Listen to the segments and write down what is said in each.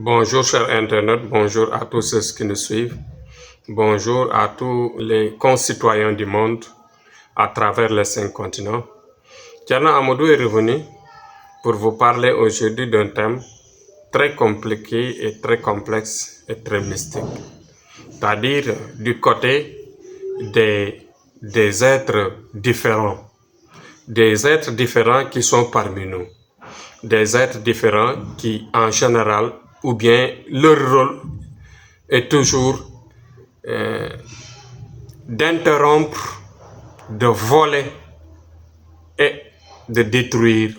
Bonjour chers internautes, bonjour à tous ceux qui nous suivent, bonjour à tous les concitoyens du monde à travers les 5 continents. Thierno Amadou est revenu pour vous parler aujourd'hui d'un thème très compliqué et très complexe et très mystique, c'est-à-dire du côté des êtres différents qui sont parmi nous, des êtres différents qui en général ou bien leur rôle est toujours d'interrompre, de voler et de détruire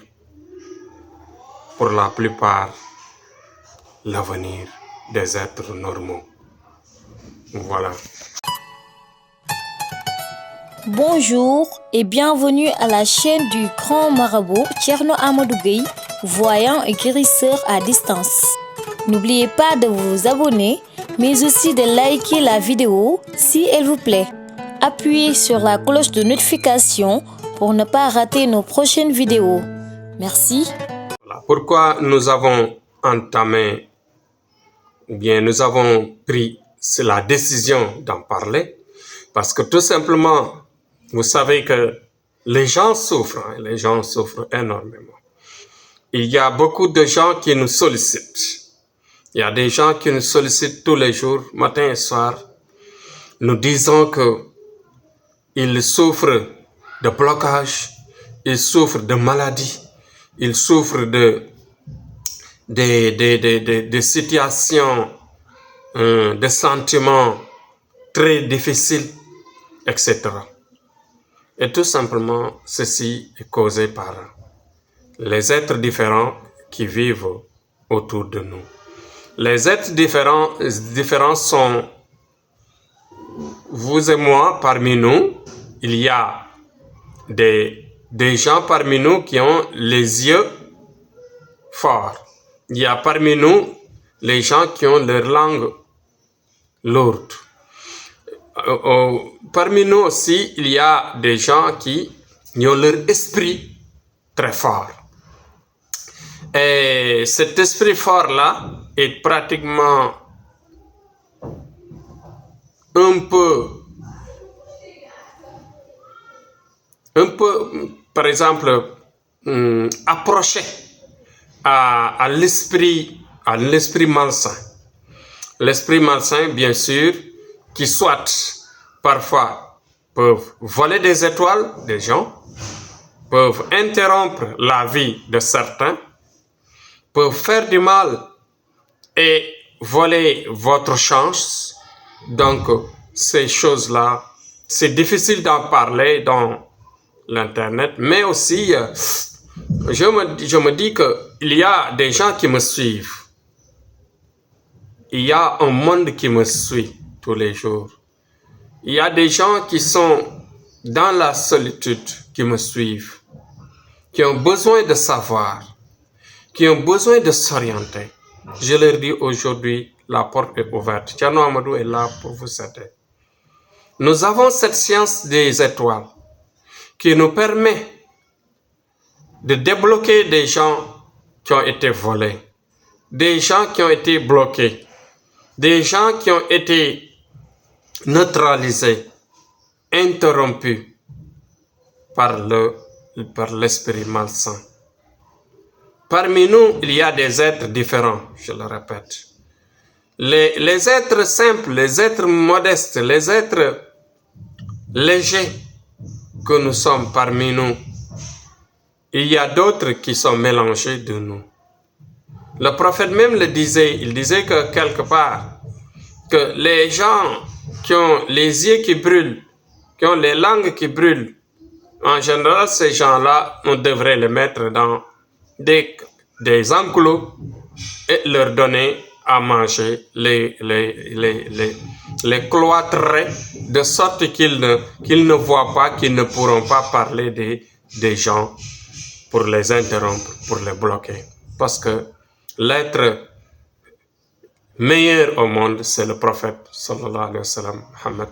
pour la plupart l'avenir des êtres normaux. Voilà. Bonjour et bienvenue à la chaîne du grand marabout Thierno Amadou Gueye, voyant et guérisseur à distance. N'oubliez pas de vous abonner, mais aussi de liker la vidéo si elle vous plaît. Appuyez sur la cloche de notification pour ne pas rater nos prochaines vidéos. Merci. Voilà. Pourquoi nous avons entamé, ou bien nous avons pris la décision d'en parler? Parce que tout simplement, vous savez que les gens souffrent énormément. Il y a beaucoup de gens qui nous sollicitent. Il y a des gens qui nous sollicitent tous les jours, matin et soir, nous disant qu'ils souffrent de blocage, ils souffrent de maladies, ils souffrent de situations, de sentiments très difficiles, etc. Et tout simplement, ceci est causé par les êtres différents qui vivent autour de nous. Les êtres différents sont vous et moi parmi nous. Il y a des gens parmi nous qui ont les yeux forts. Il y a parmi nous les gens qui ont leur langue lourde. Parmi nous aussi, il y a des gens qui ont leur esprit très fort. Et cet esprit fort-là est pratiquement un peu, par exemple, approché à l'esprit malsain. L'esprit malsain, bien sûr, qui soit parfois peuvent voler des étoiles des gens, peuvent interrompre la vie de certains, peuvent faire du mal et voler votre chance. Donc, ces choses-là, c'est difficile d'en parler dans l'Internet, mais aussi, je me dis qu'il y a des gens qui me suivent. Il y a un monde qui me suit tous les jours. Il y a des gens qui sont dans la solitude qui me suivent, qui ont besoin de savoir, qui ont besoin de s'orienter. Je leur dis aujourd'hui, la porte est ouverte. Thierno Amadou est là pour vous aider. Nous avons cette science des étoiles qui nous permet de débloquer des gens qui ont été volés, des gens qui ont été bloqués, des gens qui ont été neutralisés, interrompus par l'esprit malsain. Parmi nous, il y a des êtres différents, je le répète. Les êtres simples, les êtres modestes, les êtres légers que nous sommes parmi nous, il y a d'autres qui sont mélangés de nous. Le prophète même le disait, il disait que quelque part, que les gens qui ont les yeux qui brûlent, qui ont les langues qui brûlent, en général, ces gens-là, on devrait les mettre dans des enclos et leur donner à manger, les cloîtrer de sorte qu'ils ne voient pas, qu'ils ne pourront pas parler des gens pour les interrompre, pour les bloquer. Parce que l'être meilleur au monde, c'est le prophète, sallallahu alayhi wa sallam, Muhammad,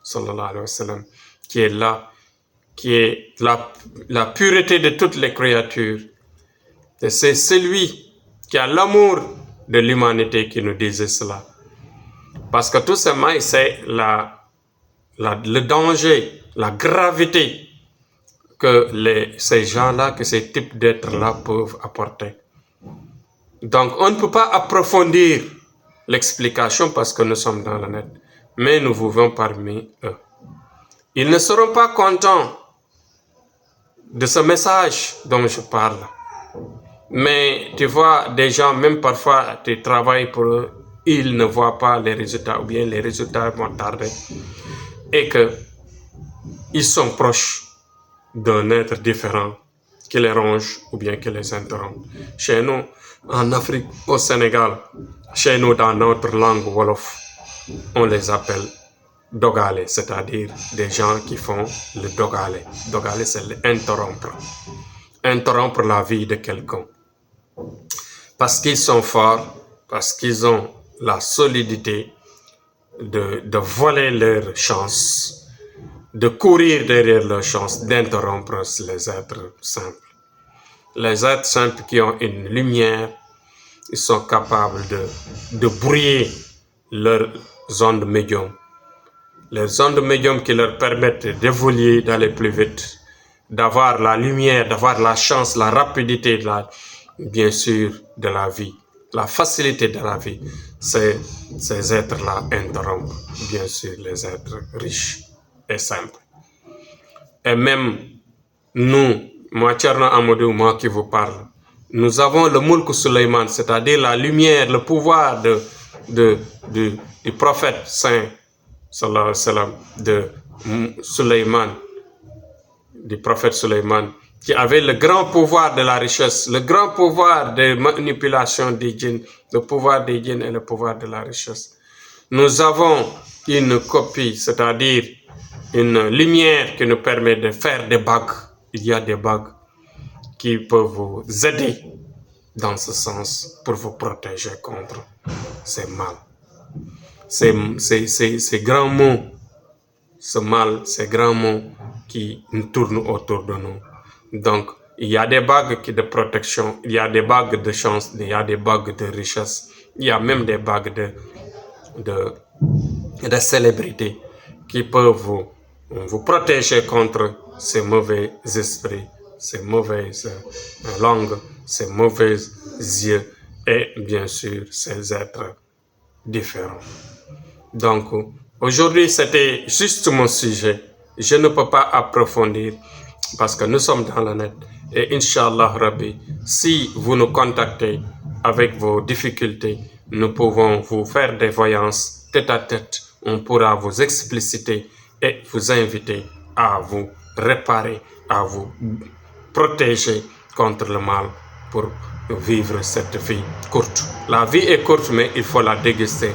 sallallahu alayhi wa sallam, qui est là, qui est la pureté de toutes les créatures. Et c'est celui qui a l'amour de l'humanité qui nous disaient cela. Parce que tout simplement, c'est le danger, la gravité que ces gens-là, que ces types d'êtres-là peuvent apporter. Donc, on ne peut pas approfondir l'explication parce que nous sommes dans le net, mais nous vivons parmi eux. Ils ne seront pas contents de ce message dont je parle. Mais tu vois, des gens, même parfois, tu travailles pour eux, ils ne voient pas les résultats ou bien les résultats vont tarder et qu'ils sont proches d'un être différent qui les ronge ou bien qui les interrompt. Chez nous, en Afrique, au Sénégal, chez nous, dans notre langue Wolof, on les appelle Dogale, c'est-à-dire des gens qui font le Dogale. Dogale, c'est l'interrompre. Interrompre la vie de quelqu'un. Parce qu'ils sont forts, parce qu'ils ont la solidité de voler leur chance, de courir derrière leur chance, d'interrompre les êtres simples. Les êtres simples qui ont une lumière, ils sont capables de brouiller leurs ondes médium. Les ondes médium qui leur permettent d'évoluer, d'aller plus vite, d'avoir la lumière, d'avoir la chance, la rapidité, bien sûr, de la vie, la facilité de la vie. Ces êtres-là interrompent, bien sûr, les êtres riches et simples. Et même nous, moi, Thierno Amadou, moi qui vous parle, nous avons le Mulk Suleiman, c'est-à-dire la lumière, le pouvoir du prophète saint, sallallahu alayhi wa sallam, de Suleiman, du prophète Suleiman, qui avait le grand pouvoir de la richesse, le grand pouvoir de manipulation des djinns, le pouvoir des djinns et le pouvoir de la richesse. Nous avons une copie, c'est-à-dire une lumière qui nous permet de faire des bagues. Il y a des bagues qui peuvent vous aider dans ce sens pour vous protéger contre ces mal. Ces grands mots, ce mal, ces grands mots qui nous tournent autour de nous. Donc, il y a des bagues de protection, il y a des bagues de chance, il y a des bagues de richesse, il y a même des bagues de célébrité qui peuvent vous protéger contre ces mauvais esprits, ces mauvaises langues, ces mauvais yeux et bien sûr ces êtres différents. Donc, aujourd'hui, c'était juste mon sujet. Je ne peux pas approfondir parce que nous sommes dans le net. Et Inch'Allah Rabbi, si vous nous contactez avec vos difficultés, nous pouvons vous faire des voyances tête à tête. On pourra vous expliciter et vous inviter à vous réparer, à vous protéger contre le mal pour vivre cette vie courte. La vie est courte, mais il faut la déguster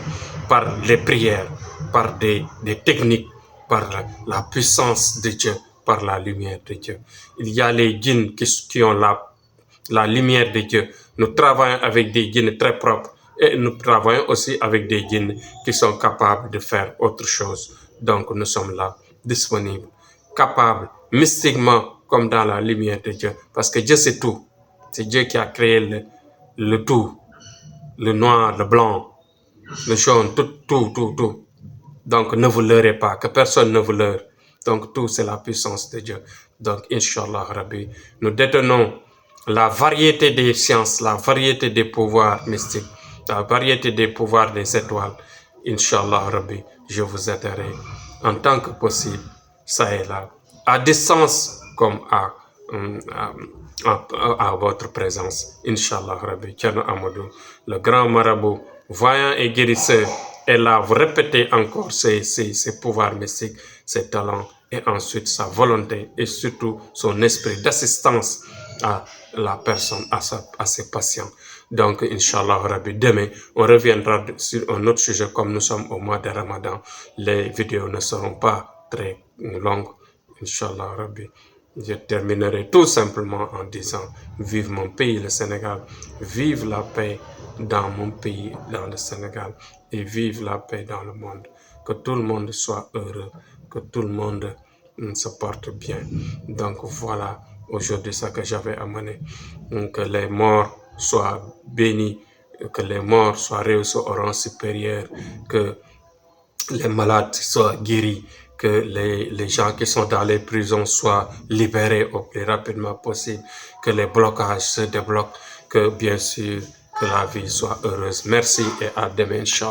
par les prières, par des techniques, par la puissance de Dieu, par la lumière de Dieu. Il y a les djinns qui ont la lumière de Dieu. Nous travaillons avec des djinns très propres et nous travaillons aussi avec des djinns qui sont capables de faire autre chose. Donc nous sommes là, disponibles, capables, mystiquement, comme dans la lumière de Dieu. Parce que Dieu c'est tout. C'est Dieu qui a créé le tout, le noir, le blanc, le jaune, tout. Donc ne vous leurrez pas, que personne ne vous leurre. Donc tout c'est la puissance de Dieu. Donc Inch'Allah Rabbi, nous détenons la variété des sciences, la variété des pouvoirs mystiques, la variété des pouvoirs des étoiles. Inch'Allah Rabbi, je vous aiderai en tant que possible, ça est là, à distance comme à votre présence. Inch'Allah Rabbi, Thierno Amadou, le grand marabout, voyant et guérisseur, est là, vous répétez encore ses pouvoirs mystiques, ses talents, et ensuite sa volonté, et surtout son esprit d'assistance à la personne, à ses patients. Donc, Inch'Allah Rabbi, demain, on reviendra sur un autre sujet comme nous sommes au mois de Ramadan. Les vidéos ne seront pas très longues, Inch'Allah Rabbi. Je terminerai tout simplement en disant, vive mon pays, le Sénégal, vive la paix dans mon pays, dans le Sénégal, et vive la paix dans le monde. Que tout le monde soit heureux, que tout le monde se porte bien. Donc voilà, aujourd'hui, ce que j'avais amené. Que les morts soient bénis que les morts soient rehaussés au rang supérieur, que les malades soient guéris, que les gens qui sont dans les prisons soient libérés au plus rapidement possible, que les blocages se débloquent, que bien sûr, que la vie soit heureuse. Merci et à demain, Inch'Allah.